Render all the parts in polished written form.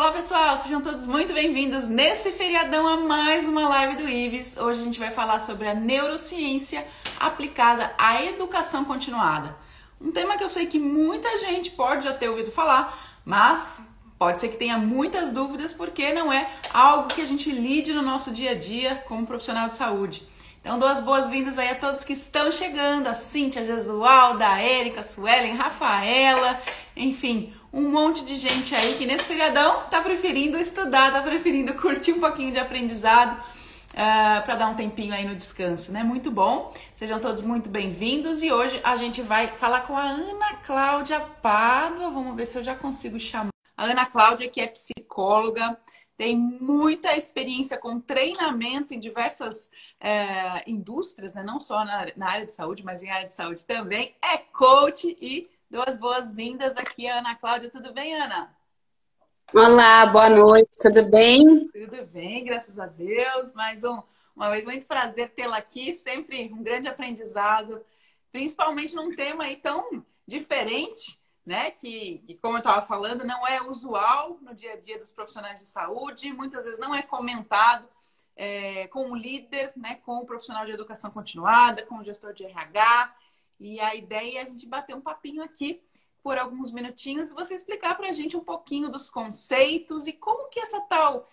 Olá pessoal, sejam todos muito bem-vindos nesse feriadão a mais uma live do IBS. Hoje a gente vai falar sobre a neurociência aplicada à educação continuada. Um tema que eu sei que muita gente pode já ter ouvido falar, mas pode ser que tenha muitas dúvidas porque não é algo que a gente lide no nosso dia a dia como profissional de saúde. Então dou as boas-vindas aí a todos que estão chegando, a Cíntia, a Jesualda, a Érica, a Suelen, a Rafaela, enfim, um monte de gente aí que nesse feriadão tá preferindo estudar, tá preferindo curtir um pouquinho de aprendizado para dar um tempinho aí no descanso, né? Muito bom, sejam todos muito bem-vindos e hoje a gente vai falar com a Ana Cláudia Pádua, vamos ver se eu já consigo chamar. A Ana Cláudia, que é psicóloga, tem muita experiência com treinamento em diversas indústrias, né? Não só na área de saúde, mas em área de saúde também. É coach e dou as boas-vindas aqui a Ana Cláudia. Tudo bem, Ana? Olá, boa noite, tudo bem? Tudo bem, graças a Deus. Uma vez, muito prazer tê-la aqui. Sempre um grande aprendizado, principalmente num tema aí tão diferente, né? Que como eu estava falando, não é usual no dia a dia dos profissionais de saúde, muitas vezes não é comentado com o líder, né? Com o profissional de educação continuada, com o gestor de RH. E a ideia é a gente bater um papinho aqui por alguns minutinhos e você explicar para a gente um pouquinho dos conceitos e como que essa tal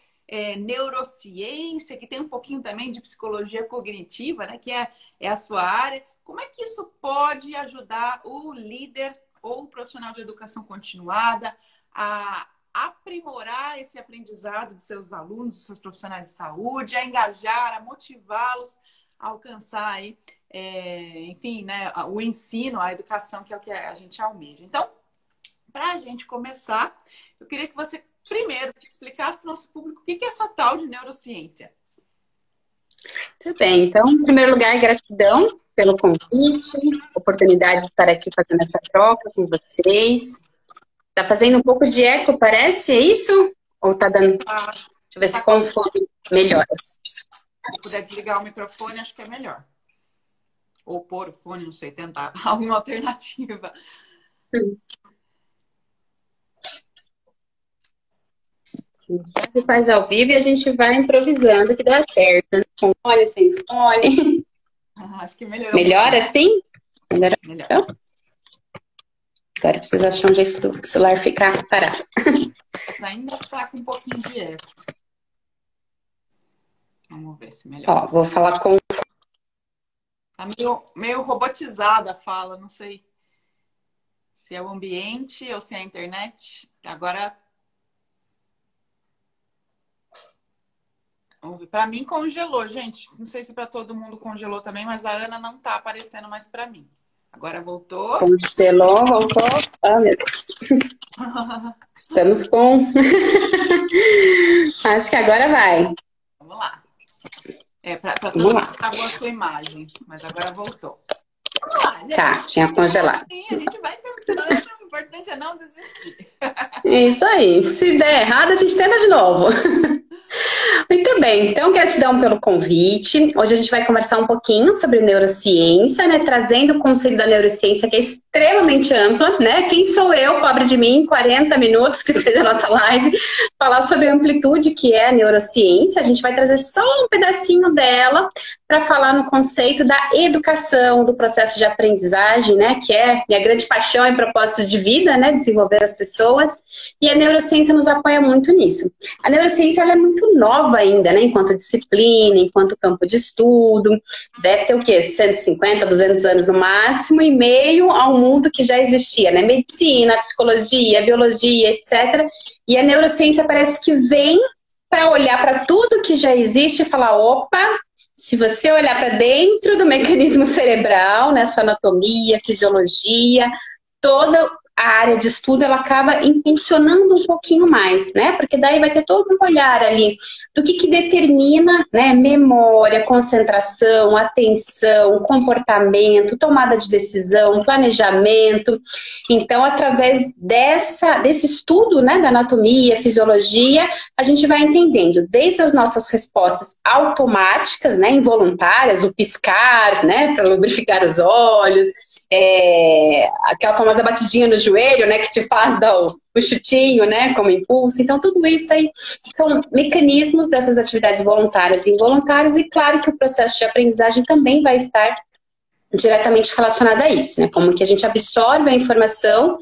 neurociência, que tem um pouquinho também de psicologia cognitiva, né? Que é a sua área, como é que isso pode ajudar o líder ou o profissional de educação continuada a aprimorar esse aprendizado de seus alunos, dos seus profissionais de saúde, a engajar, a motivá-los a alcançar aí, enfim, né, o ensino, a educação, que é o que a gente almeja. Então, para a gente começar, eu queria que você primeiro explicasse para o nosso público o que é essa tal de neurociência. Tudo bem, então, em primeiro lugar, gratidão pelo convite, oportunidade de estar aqui fazendo essa troca com vocês. Tá fazendo um pouco de eco, parece? É isso? Ou tá dando... Deixa eu ver se com o fone melhora. Se puder desligar o microfone, acho que é melhor. Ou pôr o fone, não sei, tentar alguma alternativa. Sempre faz ao vivo e a gente vai improvisando que dá certo. Com fone, sem fone. Acho que melhorou. Melhora assim? Melhor. Agora eu preciso achar um jeito do celular ficar parado. Ainda está com um pouquinho de eco. Vamos ver se melhora. Ó, vou falar com... Tá meio robotizada a fala, não sei se é o ambiente ou se é a internet. Agora... Para mim congelou, gente. Não sei se para todo mundo congelou também, mas a Ana não tá aparecendo mais para mim. Agora voltou. Congelou, voltou. Ah, meu Deus. Estamos com... Acho que agora vai. Vamos lá. Para todo mundo acabou a sua imagem, mas agora voltou. Vamos lá, gente. Tá, tinha congelado. Sim, a gente vai tentando. O importante é não desistir. É isso aí. Se der errado, a gente tenta de novo. Muito bem, então gratidão pelo convite. Hoje a gente vai conversar um pouquinho sobre neurociência, né? Trazendo o conceito da neurociência, que é extremamente ampla, né? Quem sou eu, pobre de mim, 40 minutos, que seja a nossa live, falar sobre a amplitude que é a neurociência. A gente vai trazer só um pedacinho dela para falar no conceito da educação, do processo de aprendizagem, né? Que é minha grande paixão e propósito de vida, né? Desenvolver as pessoas. E a neurociência nos apoia muito nisso. A neurociência, ela é muito nova ainda, né? Enquanto disciplina, enquanto campo de estudo. Deve ter o quê? 150, 200 anos no máximo, e meio ao mundo que já existia, né? Medicina, psicologia, biologia, etc. E a neurociência parece que vem para olhar para tudo que já existe e falar, opa, se você olhar para dentro do mecanismo cerebral, né? Sua anatomia, fisiologia, toda a área de estudo, ela acaba impulsionando um pouquinho mais, né? Porque daí vai ter todo um olhar ali do que determina, né? Memória, concentração, atenção, comportamento, tomada de decisão, planejamento. Então, através desse estudo, né? Da anatomia, fisiologia, a gente vai entendendo desde as nossas respostas automáticas, né? Involuntárias, o piscar, né? Para lubrificar os olhos, aquela famosa batidinha no joelho, né, que te faz dar o chutinho, né, como impulso. Então, tudo isso aí são mecanismos dessas atividades voluntárias e involuntárias, e claro que o processo de aprendizagem também vai estar diretamente relacionado a isso, né, como que a gente absorve a informação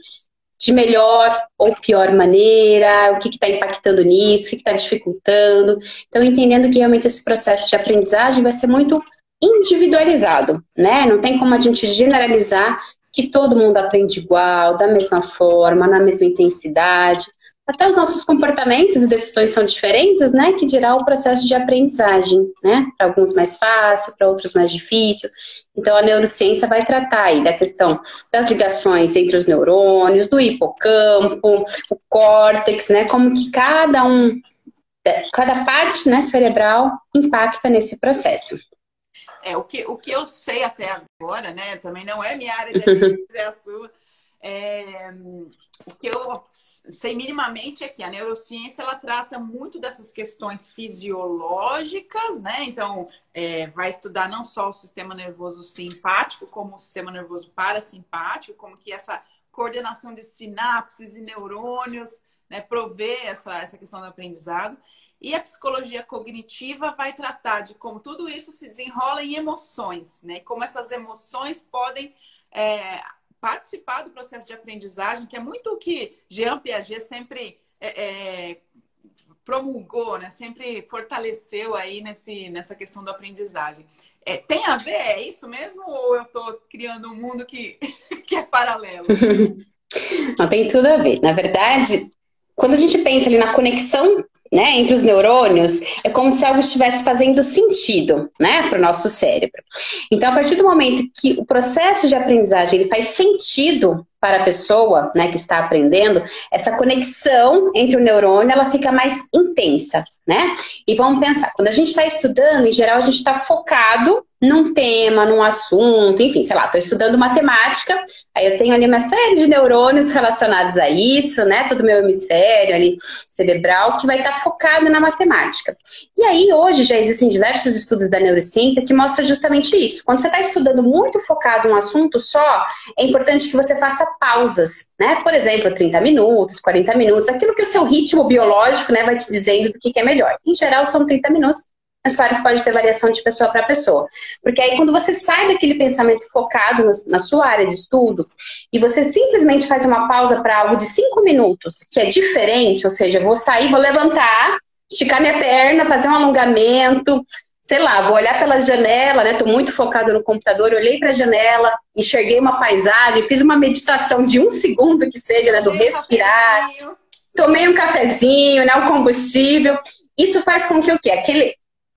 de melhor ou pior maneira, o que está impactando nisso, o que está dificultando. Então, entendendo que realmente esse processo de aprendizagem vai ser muito individualizado, né? Não tem como a gente generalizar que todo mundo aprende igual, da mesma forma, na mesma intensidade. Até os nossos comportamentos e decisões são diferentes, né? Que dirá o processo de aprendizagem, né? Para alguns mais fácil, para outros mais difícil. Então, a neurociência vai tratar aí da questão das ligações entre os neurônios, do hipocampo, o córtex, né? Como que cada parte, né, cerebral impacta nesse processo. O que eu sei até agora, né? Também não é minha área de pesquisa, é a sua. O que eu sei minimamente é que a neurociência ela trata muito dessas questões fisiológicas, né? Então, vai estudar não só o sistema nervoso simpático, como o sistema nervoso parasimpático, como que essa coordenação de sinapses e neurônios, né, provê essa questão do aprendizado. E a psicologia cognitiva vai tratar de como tudo isso se desenrola em emoções, né? E como essas emoções podem participar do processo de aprendizagem, que é muito o que Jean Piaget sempre promulgou, né? Sempre fortaleceu aí nessa questão da aprendizagem. Tem a ver? É isso mesmo? Ou eu estou criando um mundo que é paralelo? Não, tem tudo a ver. Na verdade, quando a gente pensa ali na conexão, né, entre os neurônios, é como se algo estivesse fazendo sentido, né, para o nosso cérebro. Então, a partir do momento que o processo de aprendizagem ele faz sentido para a pessoa, né, que está aprendendo, essa conexão entre o neurônio ela fica mais intensa, né? E vamos pensar, quando a gente está estudando, em geral a gente está focado num tema, num assunto, enfim, sei lá, estou estudando matemática, aí eu tenho ali uma série de neurônios relacionados a isso, né? Todo o meu hemisfério ali cerebral que vai estar focado na matemática. E aí hoje já existem diversos estudos da neurociência que mostram justamente isso. Quando você está estudando muito focado em um assunto só, é importante que você faça pausas, né? Por exemplo, 30 minutos, 40 minutos, aquilo que o seu ritmo biológico, né, vai te dizendo do que é melhor. Em geral, são 30 minutos, mas claro que pode ter variação de pessoa para pessoa. Porque aí quando você sai daquele pensamento focado na sua área de estudo e você simplesmente faz uma pausa para algo de 5 minutos, que é diferente, ou seja, vou sair, vou levantar, esticar minha perna, fazer um alongamento, sei lá, vou olhar pela janela, né? Tô muito focado no computador, olhei para a janela, enxerguei uma paisagem, fiz uma meditação de 1 segundo que seja, né? Do respirar, tomei um cafezinho, né? Um combustível. Isso faz com que o quê?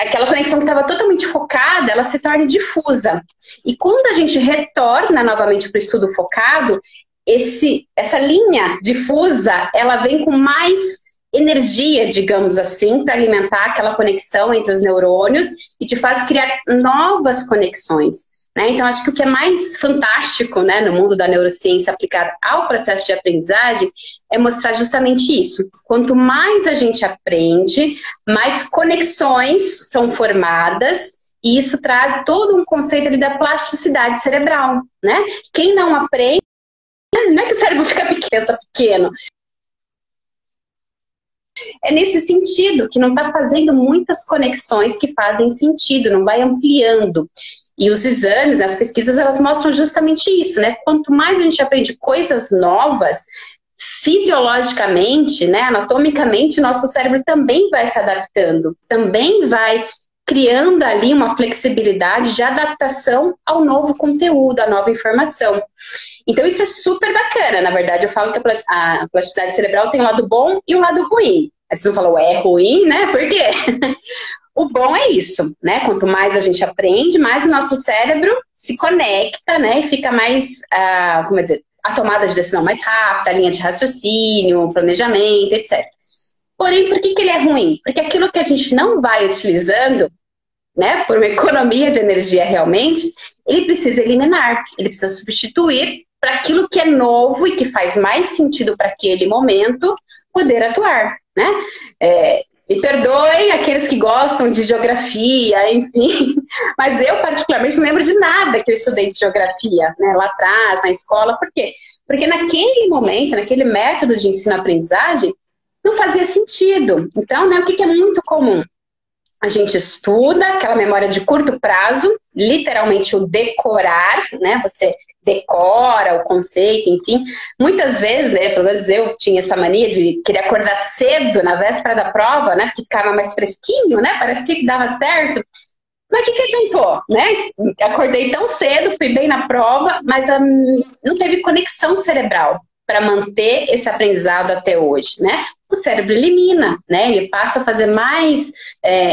Aquela conexão que estava totalmente focada, ela se torne difusa. E quando a gente retorna novamente para o estudo focado, essa linha difusa, ela vem com mais energia, digamos assim, para alimentar aquela conexão entre os neurônios e te faz criar novas conexões, né? Então, acho que o que é mais fantástico, né, no mundo da neurociência aplicada ao processo de aprendizagem é mostrar justamente isso. Quanto mais a gente aprende, mais conexões são formadas e isso traz todo um conceito ali da plasticidade cerebral, né? Quem não aprende, não é que o cérebro fica pequeno, é nesse sentido, que não está fazendo muitas conexões que fazem sentido, não vai ampliando. E os exames, né, as pesquisas, elas mostram justamente isso, né? Quanto mais a gente aprende coisas novas, fisiologicamente, né, anatomicamente, nosso cérebro também vai se adaptando, também vai criando ali uma flexibilidade de adaptação ao novo conteúdo, à nova informação. Então isso é super bacana, na verdade. Eu falo que a plasticidade cerebral tem um lado bom e um lado ruim. Aí vocês vão falar, é ruim, né? Por quê? O bom é isso, né? Quanto mais a gente aprende, mais o nosso cérebro se conecta, né? E fica mais, como dizer, a tomada de decisão mais rápida, a linha de raciocínio, planejamento, etc. Porém, por que ele é ruim? Porque aquilo que a gente não vai utilizando, né, por uma economia de energia realmente, ele precisa eliminar, ele precisa substituir para aquilo que é novo e que faz mais sentido para aquele momento poder atuar, né? Me perdoem aqueles que gostam de geografia, enfim, mas eu particularmente não lembro de nada que eu estudei de geografia, né, lá atrás, na escola. Por quê? Porque naquele momento, naquele método de ensino-aprendizagem, não fazia sentido. Então, né, o que é muito comum? A gente estuda aquela memória de curto prazo, literalmente o decorar, né? Você decora o conceito, enfim. Muitas vezes, né, pelo menos eu tinha essa mania de querer acordar cedo na véspera da prova, né? Porque ficava mais fresquinho, né? Parecia que dava certo. Mas o que adiantou, né? Acordei tão cedo, fui bem na prova, mas não teve conexão cerebral para manter esse aprendizado até hoje, né? O cérebro elimina, né? Ele passa a fazer mais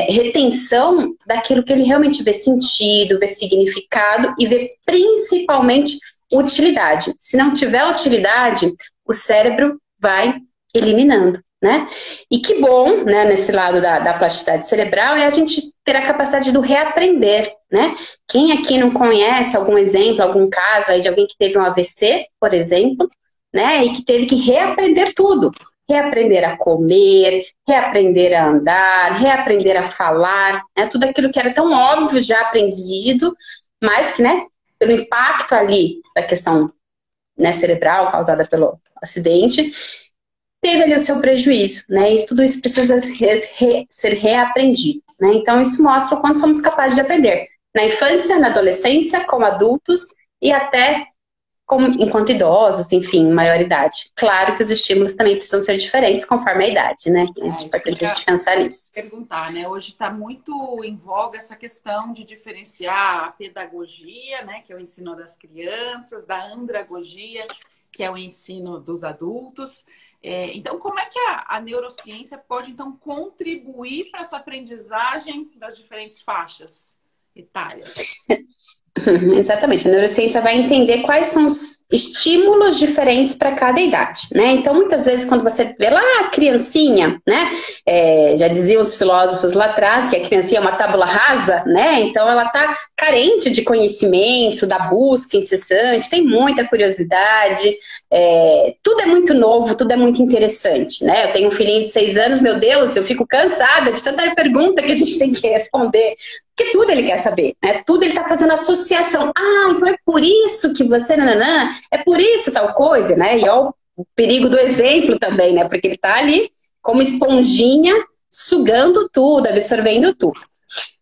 retenção daquilo que ele realmente vê sentido, vê significado e vê principalmente utilidade. Se não tiver utilidade, o cérebro vai eliminando, né? E que bom, né, nesse lado da plasticidade cerebral, é a gente ter a capacidade do reaprender, né? Quem aqui não conhece algum exemplo, algum caso aí de alguém que teve um AVC, por exemplo, né, e que teve que reaprender tudo. Reaprender a comer, reaprender a andar, reaprender a falar, né, tudo aquilo que era tão óbvio já aprendido, mas que, né, pelo impacto ali da questão, né, cerebral causada pelo acidente, teve ali o seu prejuízo, né, e tudo isso precisa ser reaprendido, né, então isso mostra o quanto somos capazes de aprender, na infância, na adolescência, como adultos e até enquanto idosos, enfim, maioridade. Claro que os estímulos também precisam ser diferentes conforme a idade, né? É importante a gente pensar nisso. Perguntar, né? Hoje está muito em voga essa questão de diferenciar a pedagogia, né? Que é o ensino das crianças, da andragogia, que é o ensino dos adultos. Então, como é que a neurociência pode, então, contribuir para essa aprendizagem das diferentes faixas etárias? Exatamente, a neurociência vai entender quais são os estímulos diferentes para cada idade, né? Então, muitas vezes, quando você vê lá a criancinha, né? Já diziam os filósofos lá atrás que a criancinha é uma tábula rasa, né? Então, ela está carente de conhecimento, da busca incessante, tem muita curiosidade, tudo é muito novo, tudo é muito interessante, né? Eu tenho um filhinho de 6 anos, meu Deus, eu fico cansada de tanta pergunta que a gente tem que responder. Porque tudo ele quer saber, né? Tudo ele está fazendo associação. Ah, então é por isso que você, nananã, é por isso tal coisa, né? E ó, o perigo do exemplo também, né? Porque ele está ali como esponjinha, sugando tudo, absorvendo tudo.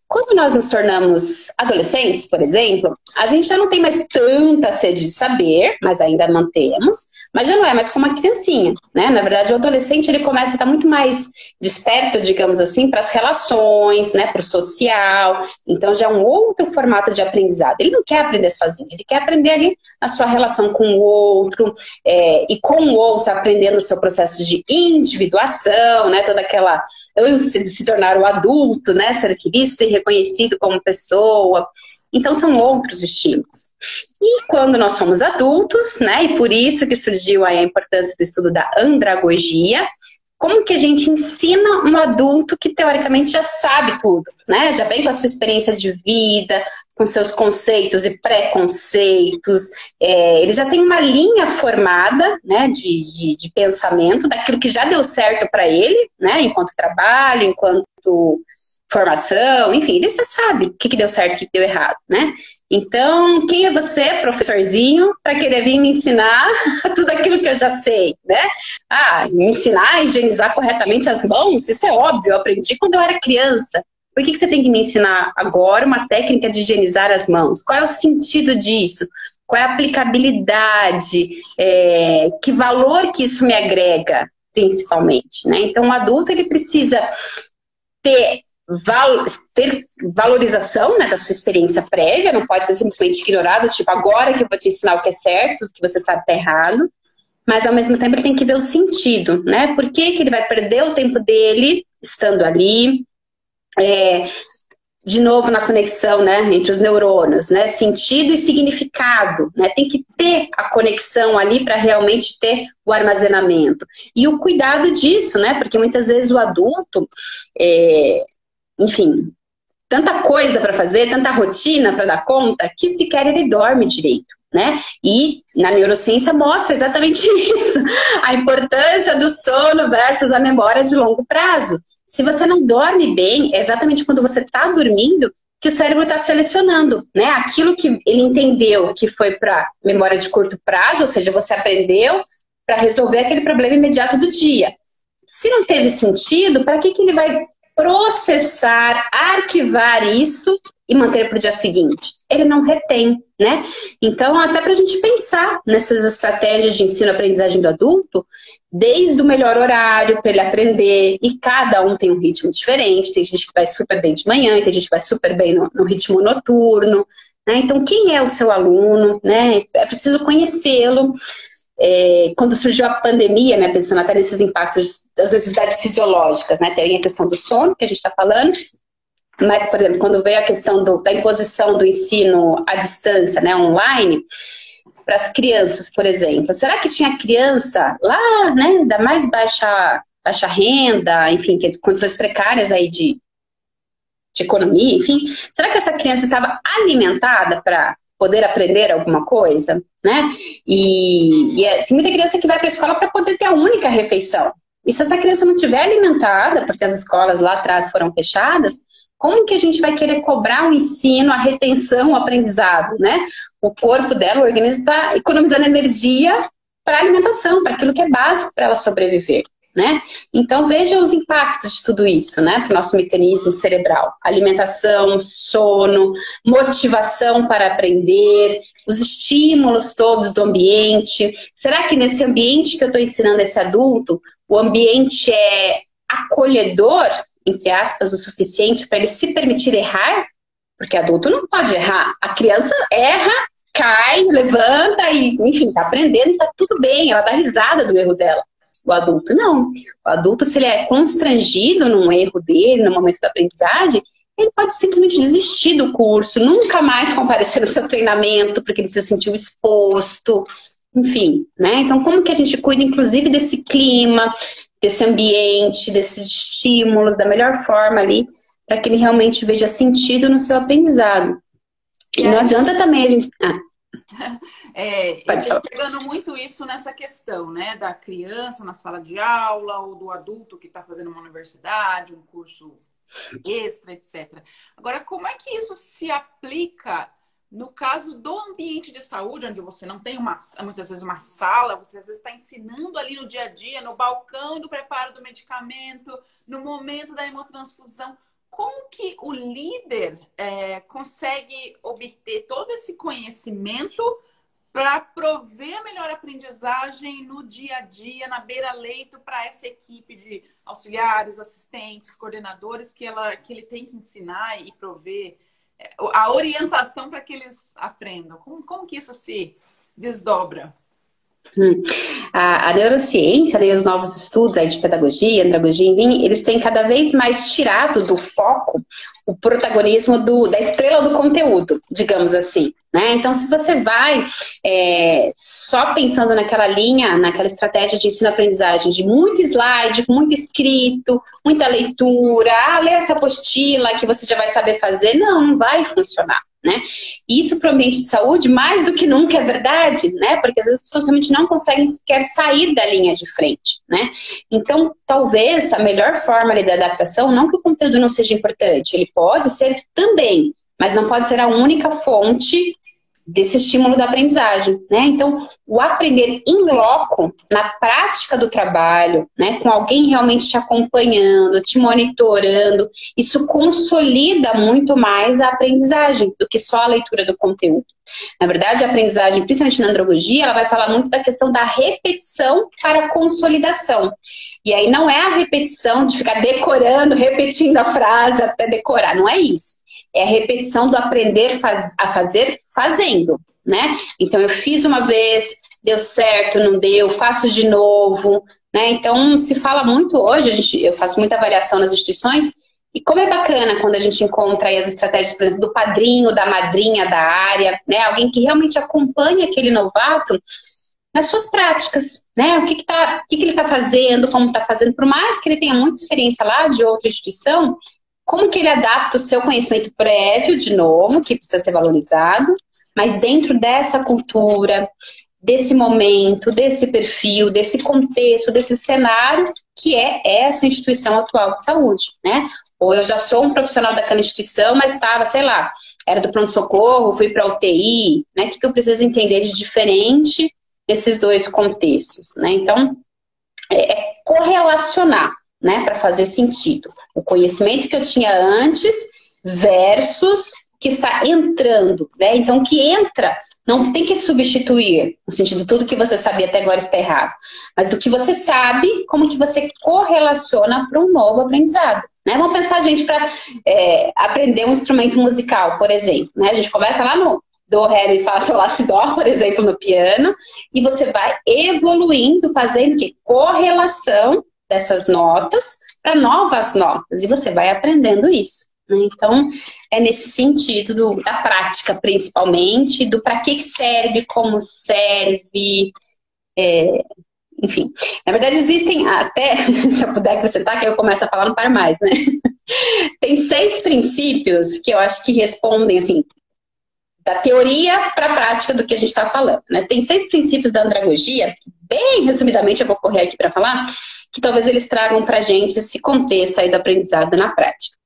Quando nós nos tornamos adolescentes, por exemplo, a gente já não tem mais tanta sede de saber, mas ainda mantemos, mas já não é mais como uma criancinha, né? Na verdade, o adolescente ele começa a estar muito mais desperto, digamos assim, para as relações, né? Para o social. Então, já é um outro formato de aprendizado. Ele não quer aprender sozinho, ele quer aprender ali na sua relação com o outro, e com o outro aprendendo o seu processo de individuação, né? Toda aquela ânsia de se tornar o adulto, né? Ser visto e reconhecido como pessoa. Então, são outros estímulos. E quando nós somos adultos, né, e por isso que surgiu aí a importância do estudo da andragogia, como que a gente ensina um adulto que teoricamente já sabe tudo, né? Já vem com a sua experiência de vida, com seus conceitos e preconceitos, ele já tem uma linha formada, né, de pensamento daquilo que já deu certo para ele, né, enquanto trabalho, enquanto formação, enfim, ele já sabe o que deu certo e o que deu errado, né? Então, quem é você, professorzinho, para querer vir me ensinar tudo aquilo que eu já sei, né? Ah, me ensinar a higienizar corretamente as mãos, isso é óbvio, eu aprendi quando eu era criança. Por que você tem que me ensinar agora uma técnica de higienizar as mãos? Qual é o sentido disso? Qual é a aplicabilidade? Que valor que isso me agrega, principalmente, né? Então, o adulto, ele precisa ter valorização, né, da sua experiência prévia, não pode ser simplesmente ignorado, tipo, agora que eu vou te ensinar o que é certo, o que você sabe tá errado, mas ao mesmo tempo ele tem que ver o sentido, né, por que ele vai perder o tempo dele estando ali, de novo na conexão, né, entre os neurônios, né, sentido e significado, né, tem que ter a conexão ali para realmente ter o armazenamento, e o cuidado disso, né, porque muitas vezes o adulto, enfim, tanta coisa para fazer, tanta rotina para dar conta, que sequer ele dorme direito, né? E na neurociência mostra exatamente isso, a importância do sono versus a memória de longo prazo. Se você não dorme bem, é exatamente quando você está dormindo que o cérebro está selecionando, né? Aquilo que ele entendeu que foi para memória de curto prazo, ou seja, você aprendeu para resolver aquele problema imediato do dia. Se não teve sentido, para que ele vai processar, arquivar isso e manter para o dia seguinte? Ele não retém, né? Então, até para a gente pensar nessas estratégias de ensino-aprendizagem do adulto, desde o melhor horário para ele aprender, e cada um tem um ritmo diferente, tem gente que vai super bem de manhã, tem gente que vai super bem no ritmo noturno, né? Então, quem é o seu aluno, né? É preciso conhecê-lo. Quando surgiu a pandemia, né, pensando até nesses impactos das necessidades fisiológicas, né, tem a questão do sono, que a gente está falando, mas, por exemplo, quando veio a questão da imposição do ensino à distância, né, online, para as crianças, por exemplo, será que tinha criança lá, né, da mais baixa renda, enfim, que condições precárias aí de economia, enfim, será que essa criança estava alimentada para poder aprender alguma coisa, né? Tem muita criança que vai para a escola para poder ter a única refeição. E se essa criança não estiver alimentada, porque as escolas lá atrás foram fechadas, como que a gente vai querer cobrar o ensino, a retenção, o aprendizado, né? O corpo dela, o organismo está economizando energia para a alimentação, para aquilo que é básico para ela sobreviver, né? Então veja os impactos de tudo isso, né, para o nosso mecanismo cerebral: alimentação, sono, motivação para aprender, os estímulos todos do ambiente. Será que nesse ambiente que eu estou ensinando esse adulto, o ambiente é acolhedor, entre aspas, o suficiente para ele se permitir errar? Porque adulto não pode errar, a criança erra, cai, levanta e, enfim, está aprendendo e está tudo bem, ela dá risada do erro dela. O adulto não. O adulto, se ele é constrangido num erro dele, no momento da aprendizagem, ele pode simplesmente desistir do curso, nunca mais comparecer no seu treinamento, porque ele se sentiu exposto, enfim, né? Então, como que a gente cuida, inclusive, desse clima, desse ambiente, desses estímulos, da melhor forma ali, para que ele realmente veja sentido no seu aprendizado. E não adianta também a gente... Eu estou pegando muito isso nessa questão, né, da criança na sala de aula ou do adulto que está fazendo uma universidade, um curso extra, etc. Agora, como é que isso se aplica no caso do ambiente de saúde, onde você não tem muitas vezes uma sala, você às vezes está ensinando ali no dia a dia, no balcão do preparo do medicamento, no momento da hemotransfusão? Como que o líder consegue obter todo esse conhecimento para prover a melhor aprendizagem no dia a dia, na beira-leito, para essa equipe de auxiliares, assistentes, coordenadores que ele tem que ensinar e prover a orientação para que eles aprendam? Como que isso se desdobra? A neurociência, né, os novos estudos aí de pedagogia, andragogia, enfim, eles têm cada vez mais tirado do foco o protagonismo da estrela do conteúdo, digamos assim, né? Então, se você vai só pensando naquela linha, naquela estratégia de ensino-aprendizagem de muito slide, muito escrito, muita leitura, lê essa apostila que você já vai saber fazer, não vai funcionar, né? E isso para o ambiente de saúde, mais do que nunca, é verdade, né? Porque às vezes as pessoas realmente não conseguem sequer sair da linha de frente, né? Então, talvez a melhor forma ali da adaptação, não que o conteúdo não seja importante, ele pode ser também, mas não pode ser a única fonte desse estímulo da aprendizagem, né? Então, o aprender in loco, na prática do trabalho, né, com alguém realmente te acompanhando, te monitorando, isso consolida muito mais a aprendizagem do que só a leitura do conteúdo. Na verdade, a aprendizagem, principalmente na andragogia, ela vai falar muito da questão da repetição para a consolidação. E aí não é a repetição de ficar decorando, repetindo a frase até decorar, não é isso. É a repetição do aprender a fazer fazendo, né? Então, eu fiz uma vez, deu certo, não deu, faço de novo, né? Então, se fala muito hoje, eu faço muita avaliação nas instituições, e como é bacana quando a gente encontra aí as estratégias, por exemplo, do padrinho, da madrinha da área, né? Alguém que realmente acompanha aquele novato nas suas práticas, né? O que ele está fazendo, como está fazendo, por mais que ele tenha muita experiência lá de outra instituição, como que ele adapta o seu conhecimento prévio, de novo, que precisa ser valorizado, mas dentro dessa cultura, desse momento, desse perfil, desse contexto, desse cenário que é essa instituição atual de saúde, né? Ou eu já sou um profissional daquela instituição, mas estava, sei lá, era do pronto-socorro, fui para a UTI, né? O que eu preciso entender de diferente nesses dois contextos, né? Então, é correlacionar, né, para fazer sentido. O conhecimento que eu tinha antes versus o que está entrando, né? Então, o que entra não tem que substituir, no sentido, tudo que você sabia até agora está errado, mas do que você sabe, como que você correlaciona para um novo aprendizado, né? Vamos pensar, gente, para aprender um instrumento musical, por exemplo, né? A gente começa lá no do, ré, mi, fá, sol, lá, si, dó, por exemplo, no piano, e você vai evoluindo, fazendo o quê? Correlação dessas notas para novas notas, e você vai aprendendo isso. Então, é nesse sentido da prática, principalmente, do para que serve, como serve, enfim. Na verdade, existem até, se eu puder acrescentar, que eu começo a falar, não paro mais, né? Tem 6 princípios que eu acho que respondem, assim, da teoria para a prática do que a gente está falando, né? Tem 6 princípios da andragogia, que bem resumidamente eu vou correr aqui para falar, que talvez eles tragam para a gente esse contexto aí do aprendizado na prática.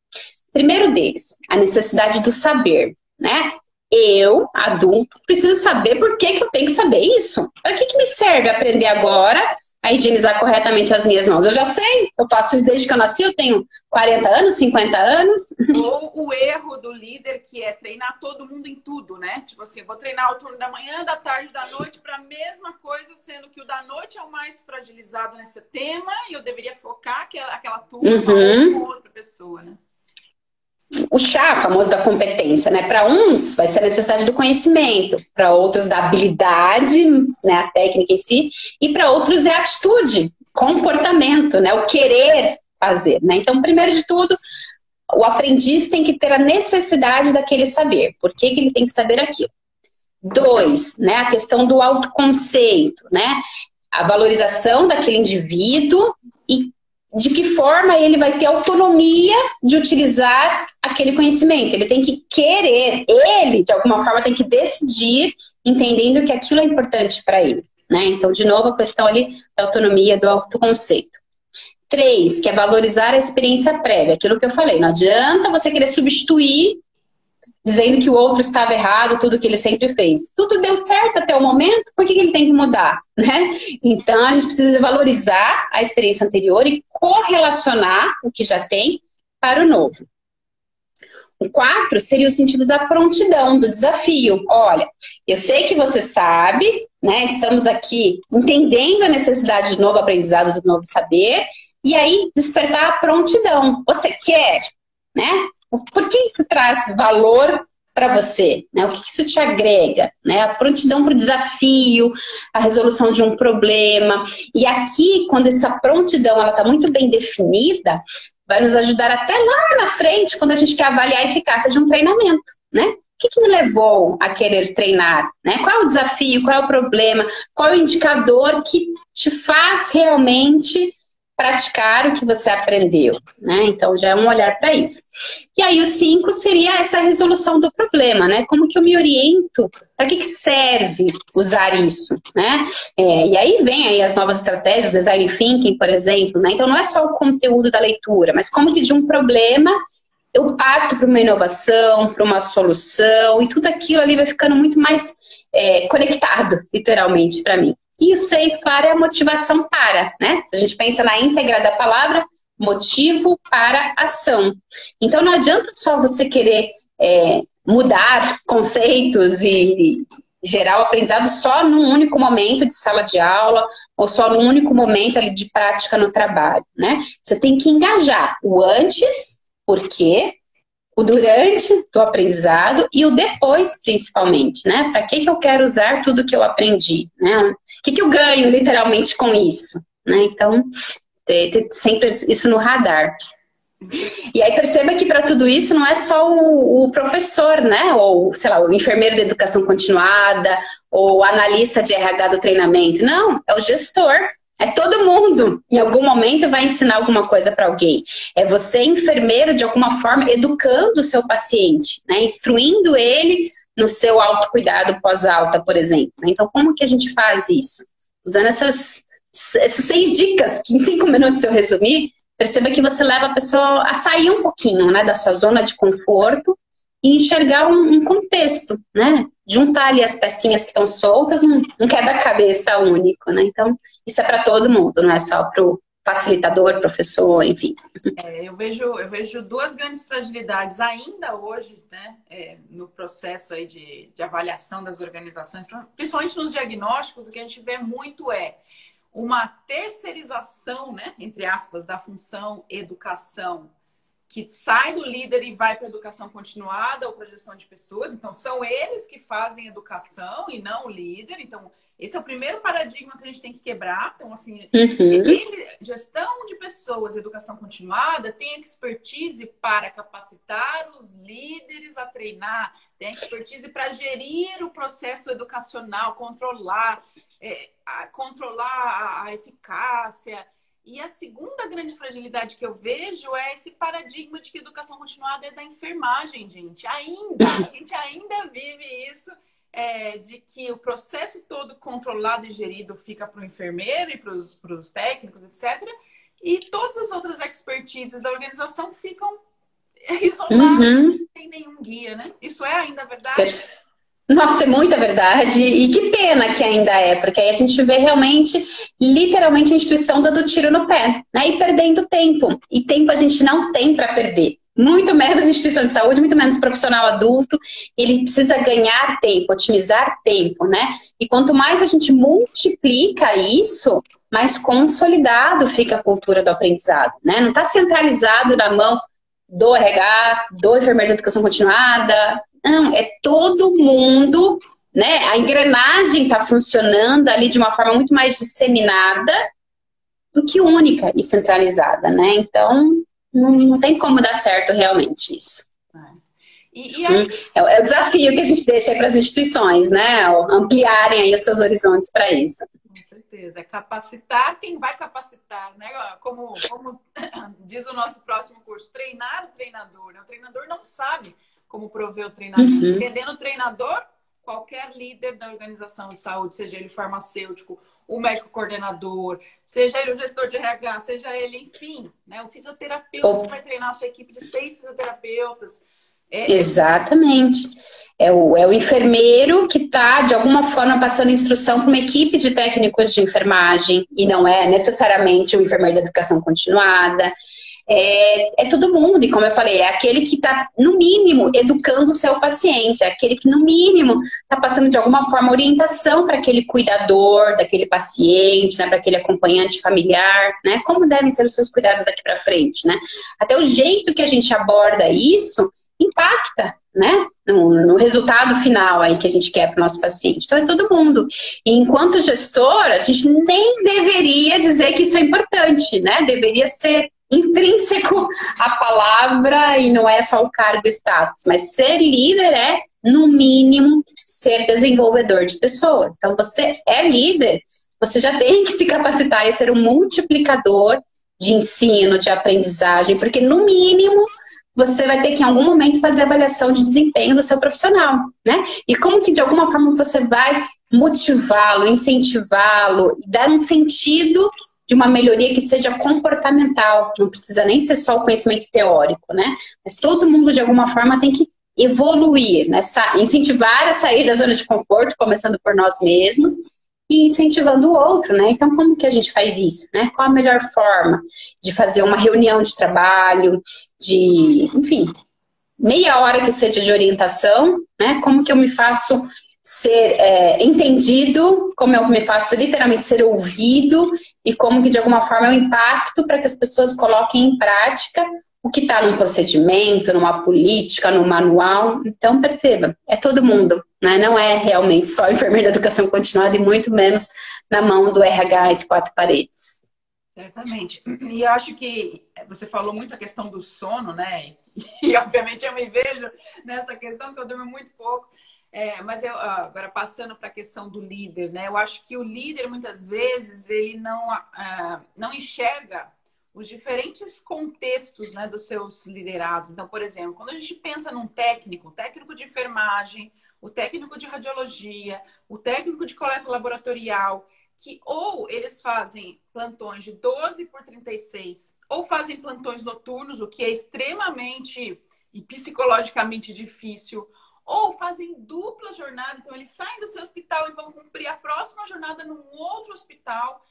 Primeiro deles, a necessidade do saber, né? Eu, adulto, preciso saber por que eu tenho que saber isso. Para que me serve aprender agora a higienizar corretamente as minhas mãos? Eu já sei, eu faço isso desde que eu nasci, eu tenho 40 anos, 50 anos. Ou o erro do líder, que é treinar todo mundo em tudo, né? Tipo assim, eu vou treinar o turno da manhã, da tarde, da noite para a mesma coisa, sendo que o da noite é o mais fragilizado nesse tema e eu deveria focar aquela turma com outra pessoa, né? O chá, famoso da competência, né? Para uns vai ser a necessidade do conhecimento, para outros da habilidade, né? A técnica em si, e para outros é a atitude, comportamento, né? O querer fazer, né? Então, primeiro de tudo, o aprendiz tem que ter a necessidade daquele saber. Por que ele tem que saber aquilo? 2, né? A questão do autoconceito, né? A valorização daquele indivíduo e de que forma ele vai ter autonomia de utilizar aquele conhecimento. Ele tem que querer, ele, de alguma forma, tem que decidir, entendendo que aquilo é importante para ele, né? Então, de novo, a questão ali da autonomia, do autoconceito. 3, que é valorizar a experiência prévia, aquilo que eu falei. Não adianta você querer substituir, dizendo que o outro estava errado, tudo que ele sempre fez. Tudo deu certo até o momento, por que ele tem que mudar, né? Então, a gente precisa valorizar a experiência anterior e correlacionar o que já tem para o novo. O 4 seria o sentido da prontidão, do desafio. Olha, eu sei que você sabe, né? Estamos aqui entendendo a necessidade do novo aprendizado, do novo saber, e aí despertar a prontidão. Você quer, né? Por que isso traz valor para você? Né? O que isso te agrega? Né? A prontidão para o desafio, a resolução de um problema. E aqui, quando essa prontidão está muito bem definida, vai nos ajudar até lá na frente, quando a gente quer avaliar a eficácia de um treinamento. Né? O que me levou a querer treinar? Né? Qual é o desafio? Qual é o problema? Qual é o indicador que te faz realmente praticar o que você aprendeu, né? Então, já é um olhar para isso. E aí, o 5 seria essa resolução do problema, né? Como que eu me oriento? Para que serve usar isso, né? E aí vem aí as novas estratégias, design thinking, por exemplo, né? Então, não é só o conteúdo da leitura, mas como que de um problema eu parto para uma inovação, para uma solução, e tudo aquilo ali vai ficando muito mais conectado, literalmente, para mim. E o 6, claro, é a motivação para, né? Se a gente pensa na íntegra da palavra, motivo para ação. Então, não adianta só você querer mudar conceitos e gerar o aprendizado só num único momento de sala de aula ou só num único momento ali de prática no trabalho, né? Você tem que engajar o antes, por quê? O durante do aprendizado e o depois, principalmente, né? Para que eu quero usar tudo que eu aprendi, né? O que eu ganho, literalmente, com isso, né? Então, ter sempre isso no radar. E aí perceba que para tudo isso não é só o professor, né? Ou, sei lá, o enfermeiro de educação continuada, ou o analista de RH do treinamento. Não, é o gestor. É todo mundo, em algum momento, vai ensinar alguma coisa para alguém. É você, enfermeiro, de alguma forma, educando o seu paciente, né? Instruindo ele no seu autocuidado pós-alta, por exemplo, né? Então, como que a gente faz isso? Usando essas 6 dicas, que em 5 minutos eu resumi, perceba que você leva a pessoa a sair um pouquinho, né, da sua zona de conforto e enxergar um contexto, né? Juntar ali as pecinhas que estão soltas num quebra-cabeça único, né? Então, isso é para todo mundo, não é só para o facilitador, professor, enfim. Eu vejo duas grandes fragilidades ainda hoje, né, no processo aí de avaliação das organizações, principalmente nos diagnósticos. O que a gente vê muito é uma terceirização, né, entre aspas, da função educação, que sai do líder e vai para a educação continuada ou para a gestão de pessoas. Então, são eles que fazem educação e não o líder. Então, esse é o primeiro paradigma que a gente tem que quebrar. Então, assim, gestão de pessoas, educação continuada, tem expertise para capacitar os líderes a treinar, tem expertise para gerir o processo educacional, controlar a eficácia. E a segunda grande fragilidade que eu vejo é esse paradigma de que educação continuada é da enfermagem, gente. A gente ainda vive isso, de que o processo todo controlado e gerido fica para o enfermeiro e para os técnicos, etc. E todas as outras expertises da organização ficam isoladas, sem nenhum guia, né? Isso é ainda verdade? Nossa, é muita verdade. E que pena que ainda é, porque aí a gente vê realmente, literalmente, a instituição dando tiro no pé, né? E perdendo tempo. E tempo a gente não tem para perder. Muito menos instituição de saúde, muito menos profissional adulto. Ele precisa ganhar tempo, otimizar tempo, né? E quanto mais a gente multiplica isso, mais consolidado fica a cultura do aprendizado, né? Não está centralizado na mão do RH, do enfermeiro da educação continuada. Não, é todo mundo, né? A engrenagem está funcionando ali de uma forma muito mais disseminada do que única e centralizada, né? Então, não tem como dar certo realmente isso. E aí... É o desafio que a gente deixa aí para as instituições, né? Ampliarem aí os seus horizontes para isso. Com certeza. Capacitar quem vai capacitar, né? Como diz o nosso próximo curso, treinar o treinador. O treinador não sabe como prover o treinamento. Entendendo o treinador, qualquer líder da organização de saúde, seja ele farmacêutico, o médico coordenador, seja ele o gestor de RH, seja ele, enfim, né, o fisioterapeuta que vai treinar a sua equipe de 6 fisioterapeutas. Exatamente. É o enfermeiro que está, de alguma forma, passando instrução para uma equipe de técnicos de enfermagem, e não é necessariamente o enfermeiro da educação continuada. É todo mundo, e como eu falei, é aquele que está, no mínimo, educando o seu paciente, é aquele que, no mínimo, está passando de alguma forma orientação para aquele cuidador daquele paciente, né, para aquele acompanhante familiar, né, como devem ser os seus cuidados daqui para frente, né. Até o jeito que a gente aborda isso impacta, né, no resultado final aí que a gente quer para o nosso paciente. Então é todo mundo. E enquanto gestor, a gente nem deveria dizer que isso é importante, né, deveria ser intrínseco à palavra e não é só o cargo e status, mas ser líder é, no mínimo, ser desenvolvedor de pessoas. Então, você é líder, você já tem que se capacitar e ser um multiplicador de ensino, de aprendizagem, porque, no mínimo, você vai ter que, em algum momento, fazer avaliação de desempenho do seu profissional, né? E como que, de alguma forma, você vai motivá-lo, incentivá-lo e dar um sentido de uma melhoria que seja comportamental, não precisa nem ser só o conhecimento teórico, né? Mas todo mundo, de alguma forma, tem que evoluir, né? Incentivar a sair da zona de conforto, começando por nós mesmos, e incentivando o outro, né? Então, como que a gente faz isso, né? Qual a melhor forma de fazer uma reunião de trabalho, enfim, meia hora que seja de orientação, né? Como que eu me faço ser entendido, como eu me faço literalmente ser ouvido e como que de alguma forma eu impacto para que as pessoas coloquem em prática o que está num procedimento, numa política, num manual. Então perceba, é todo mundo, né? Não é realmente só enfermeiro da educação continuada e muito menos na mão do RH de 4 paredes. Certamente. E eu acho que você falou muito a questão do sono, né? E obviamente eu me vejo nessa questão que eu durmo muito pouco. Mas agora passando para a questão do líder, né? Eu acho que o líder, muitas vezes, ele não enxerga os diferentes contextos, né, dos seus liderados. Então, por exemplo, quando a gente pensa num técnico de enfermagem, o técnico de radiologia, o técnico de coleta laboratorial, que ou eles fazem plantões de 12 por 36, ou fazem plantões noturnos, o que é extremamente e psicologicamente difícil, ou fazem dupla jornada, então eles saem do seu hospital e vão cumprir a próxima jornada num outro hospital.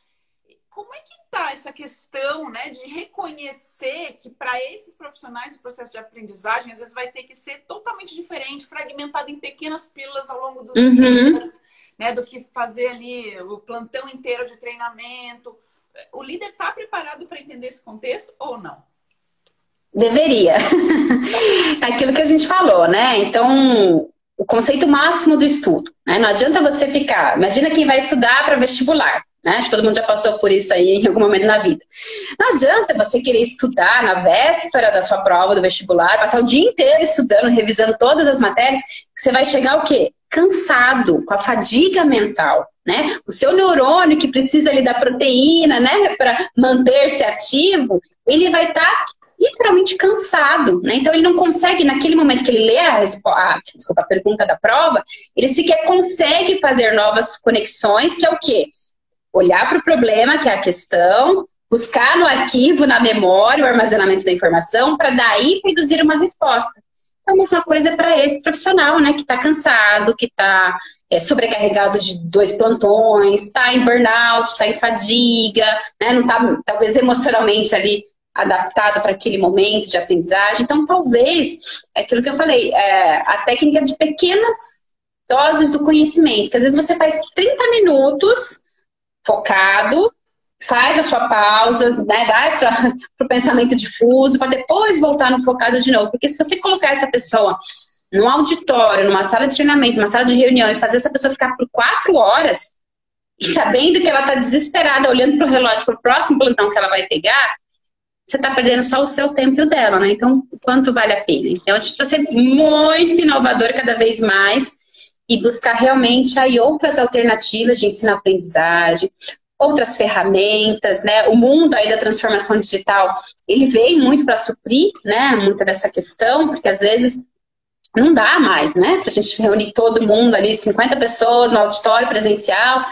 Como é que está essa questão, né, de reconhecer que para esses profissionais o processo de aprendizagem às vezes vai ter que ser totalmente diferente, fragmentado em pequenas pílulas ao longo dos dias, né, do que fazer ali o plantão inteiro de treinamento? O líder está preparado para entender esse contexto ou não? Deveria. Aquilo que a gente falou, né? Então, o conceito máximo do estudo, né? Não adianta você ficar. Imagina quem vai estudar para vestibular, né? Acho que todo mundo já passou por isso aí em algum momento na vida. Não adianta você querer estudar na véspera da sua prova do vestibular, passar o dia inteiro estudando, revisando todas as matérias, que você vai chegar o quê? Cansado, com a fadiga mental, né? O seu neurônio que precisa ali da proteína, né, para manter-se ativo, ele vai estar literalmente cansado, né? Então ele não consegue, naquele momento que ele lê a pergunta da prova, ele sequer consegue fazer novas conexões, que é o quê? Olhar para o problema, que é a questão, buscar no arquivo, na memória, o armazenamento da informação, para daí produzir uma resposta. Então, a mesma coisa para esse profissional, né? Que está cansado, que está sobrecarregado de 2 plantões, está em burnout, está em fadiga, né? Não está, talvez, emocionalmente ali adaptado para aquele momento de aprendizagem. Então, talvez, é aquilo que eu falei, a técnica de pequenas doses do conhecimento, que às vezes você faz 30 minutos focado, faz a sua pausa, né, vai para o pensamento difuso, para depois voltar no focado de novo. Porque se você colocar essa pessoa num auditório, numa sala de treinamento, numa sala de reunião, e fazer essa pessoa ficar por 4 horas, e sabendo que ela está desesperada, olhando para o relógio, para o próximo plantão que ela vai pegar, você está perdendo só o seu tempo e o dela, né? Então, o quanto vale a pena? Então, a gente precisa ser muito inovador cada vez mais e buscar realmente aí outras alternativas de ensino-aprendizagem, outras ferramentas, né? O mundo aí da transformação digital, ele veio muito para suprir, né? Muita dessa questão, porque às vezes não dá mais, né? Para a gente reunir todo mundo ali, 50 pessoas no auditório presencial,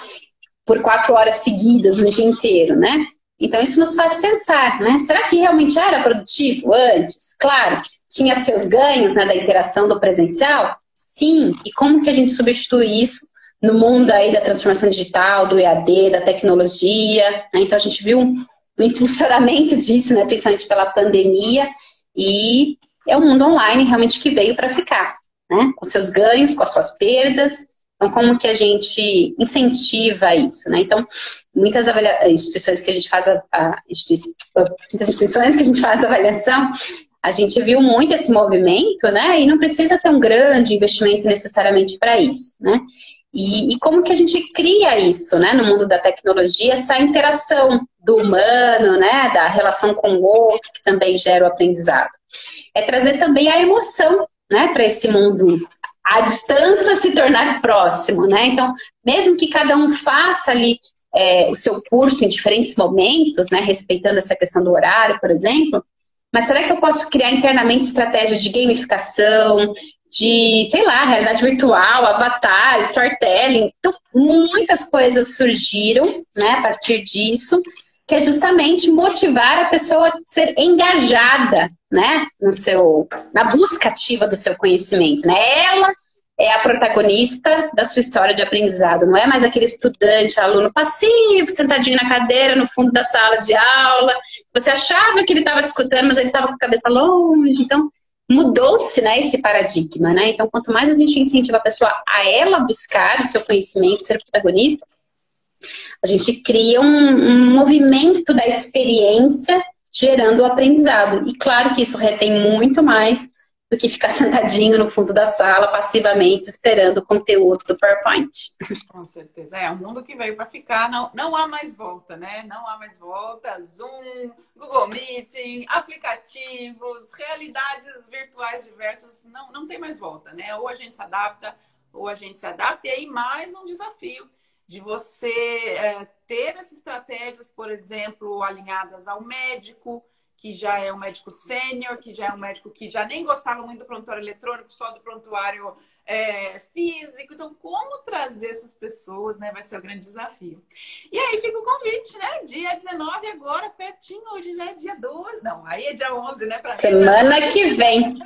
por 4 horas seguidas, um dia inteiro, né? Então, isso nos faz pensar, né? Será que realmente era produtivo antes? Claro, tinha seus ganhos, né, da interação do presencial? Sim. E como que a gente substitui isso no mundo aí da transformação digital, do EAD, da tecnologia? Né? Então, a gente viu um impulsionamento disso, né, principalmente pela pandemia, e é um mundo online realmente que veio para ficar, né? Com seus ganhos, com as suas perdas. Então, como que a gente incentiva isso, né? Então, muitas instituições que a gente faz muitas instituições que a gente faz avaliação, a gente viu muito esse movimento, né? E não precisa ter um grande investimento necessariamente para isso, né? E como que a gente cria isso, né? No mundo da tecnologia, essa interação do humano, né? Da relação com o outro, que também gera o aprendizado. É trazer também a emoção, né? Para esse mundo à distância se tornar próximo, né? Então, mesmo que cada um faça ali o seu curso em diferentes momentos, né? Respeitando essa questão do horário, por exemplo, mas será que eu posso criar internamente estratégias de gamificação, de, sei lá, realidade virtual, avatar, storytelling? Então, muitas coisas surgiram, né, a partir disso, que é justamente motivar a pessoa a ser engajada, né, na busca ativa do seu conhecimento, né? Ela é a protagonista da sua história de aprendizado, não é mais aquele estudante, aluno passivo, sentadinho na cadeira, no fundo da sala de aula. Você achava que ele estava te escutando, mas ele estava com a cabeça longe. Então, mudou-se, né, esse paradigma, né? Então, quanto mais a gente incentiva a pessoa a ela buscar o seu conhecimento, ser protagonista, a gente cria um movimento da experiência gerando o aprendizado. E claro que isso retém muito mais do que ficar sentadinho no fundo da sala, passivamente, esperando o conteúdo do PowerPoint. Com certeza. É um mundo que veio para ficar, não há mais volta, né? Não há mais volta. Zoom, Google Meeting, aplicativos, realidades virtuais diversas, não tem mais volta, né? Ou a gente se adapta, ou a gente se adapta. E aí mais um desafio de você ter essas estratégias, por exemplo, alinhadas ao médico, que já é um médico sênior, que já é um médico que já nem gostava muito do prontuário eletrônico, só do prontuário físico. Então, como trazer essas pessoas, né? Vai ser o grande desafio. E aí fica o convite, né? Dia 19 agora, pertinho. Hoje já é dia 12. Não, aí é dia 11, né? Pra mim, semana que vem.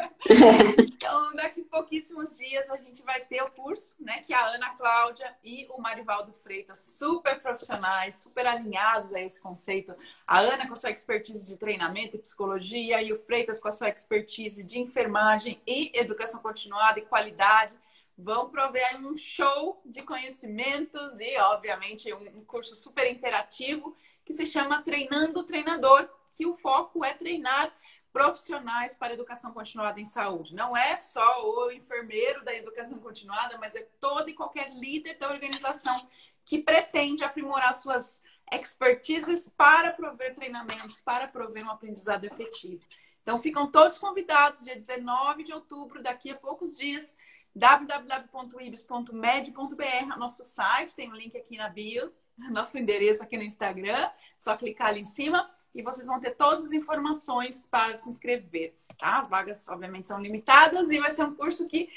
Então, daqui a pouquíssimos dias a gente vai ter o curso, né? Que a Ana Cláudia e o Marivaldo Freitas, super profissionais, super alinhados a esse conceito. A Ana com a sua expertise de treinamento e psicologia e o Freitas com a sua expertise de enfermagem e educação continuada e qualidade. Vão prover aí um show de conhecimentos e, obviamente, um curso super interativo que se chama Treinando o Treinador, que o foco é treinar profissionais para educação continuada em saúde. Não é só o enfermeiro da educação continuada, mas é todo e qualquer líder da organização que pretende aprimorar suas expertises para prover treinamentos, para prover um aprendizado efetivo. Então, ficam todos convidados, dia 19 de outubro, daqui a poucos dias, www.ibis.med.br, nosso site, tem um link aqui na bio, nosso endereço aqui no Instagram, só clicar ali em cima e vocês vão ter todas as informações para se inscrever, tá? As vagas, obviamente, são limitadas e vai ser um curso que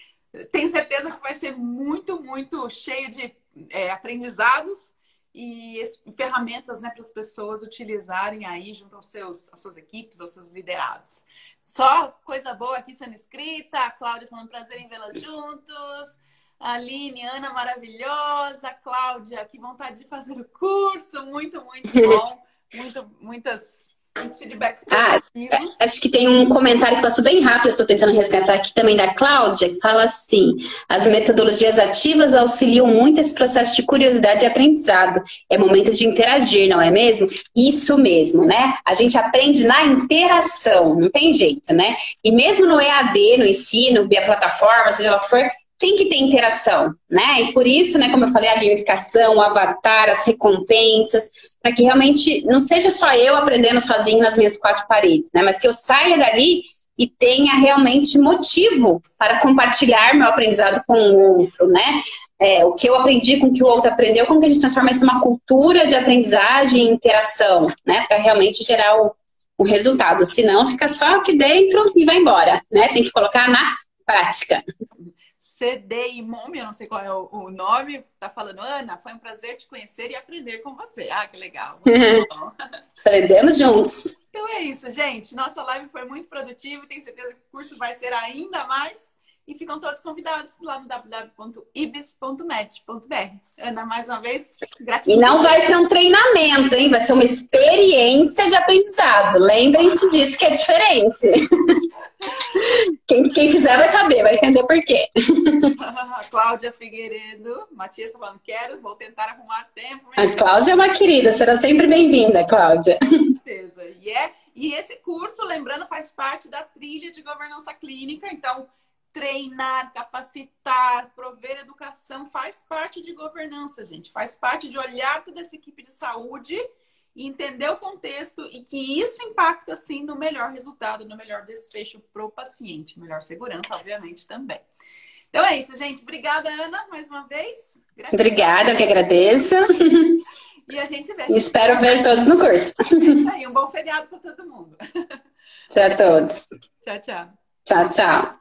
tenho certeza que vai ser muito, muito cheio de aprendizados e ferramentas, né, para as pessoas utilizarem aí junto às suas equipes, aos seus liderados. Só coisa boa aqui sendo escrita, a Cláudia falando prazer em vê-las juntos, a Aline, Ana maravilhosa, Cláudia, que vontade de fazer o curso, muito, muito bom, muitos feedbacks positivos. Acho que tem um comentário que passou bem rápido, eu estou tentando resgatar aqui também da Cláudia, que fala assim: as metodologias ativas auxiliam muito esse processo de curiosidade e aprendizado. É momento de interagir, não é mesmo? Isso mesmo, né? A gente aprende na interação, não tem jeito, né? E mesmo no EAD, no ensino, via plataforma, seja lá o que for, tem que ter interação, né? E por isso, né, como eu falei, a gamificação, o avatar, as recompensas, para que realmente não seja só eu aprendendo sozinho nas minhas quatro paredes, né? Mas que eu saia dali e tenha realmente motivo para compartilhar meu aprendizado com o outro, né? O que eu aprendi com o que o outro aprendeu, como que a gente transforma isso numa cultura de aprendizagem e interação, né? Para realmente gerar o resultado. Senão fica só aqui dentro e vai embora, né? Tem que colocar na prática. CDIMOM, eu não sei qual é o nome, tá falando: Ana, foi um prazer te conhecer e aprender com você. Ah, que legal. Muito bom. Aprendemos juntos. Então é isso, gente. Nossa live foi muito produtiva. Tenho certeza que o curso vai ser ainda mais. E ficam todos convidados lá no www.ibis.med.br. Ana, mais uma vez, gratidão. E não vai ser um treinamento, hein? Vai ser uma experiência de aprendizado. Lembrem-se disso, que é diferente. Quem quiser vai saber, vai entender por quê. Cláudia Figueiredo. Matias tá falando: vou tentar arrumar tempo. A Cláudia é uma querida, será sempre bem-vinda, Cláudia. Com certeza. E esse curso, lembrando, faz parte da trilha de governança clínica. Então, treinar, capacitar, prover educação faz parte de governança, gente. Faz parte de olhar toda essa equipe de saúde e entender o contexto e que isso impacta, sim, no melhor resultado, no melhor desfecho para o paciente. Melhor segurança, obviamente, também. Então é isso, gente. Obrigada, Ana, mais uma vez. Obrigada, eu que agradeço. E a gente se vê. E espero ver todos no curso. É isso aí, um bom feriado para todo mundo. Tchau a todos. Tchau, tchau. Tchau, tchau.